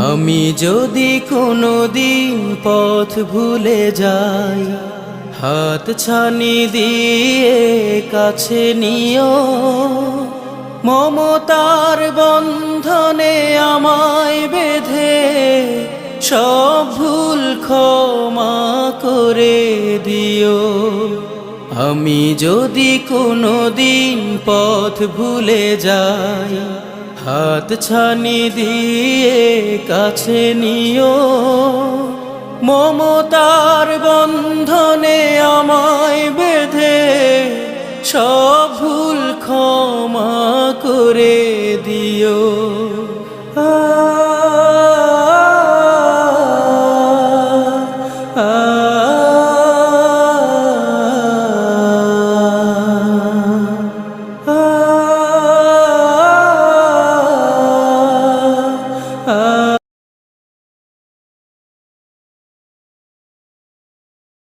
আমি যদি কোনোদিন পথ ভুলে যাই, হাত ছানি দিয়ে কাছে নিও, মমতার বন্ধনে আমায় বেঁধে সব ভুল ক্ষমা করে দিও। আমি যদি কোনোদিন পথ ভুলে যাই, হাত ছানি দিয়ে কাছে নিও, মমতার বন্ধনে আমায় বেঁধে সব ভুল ক্ষমা করে দিও।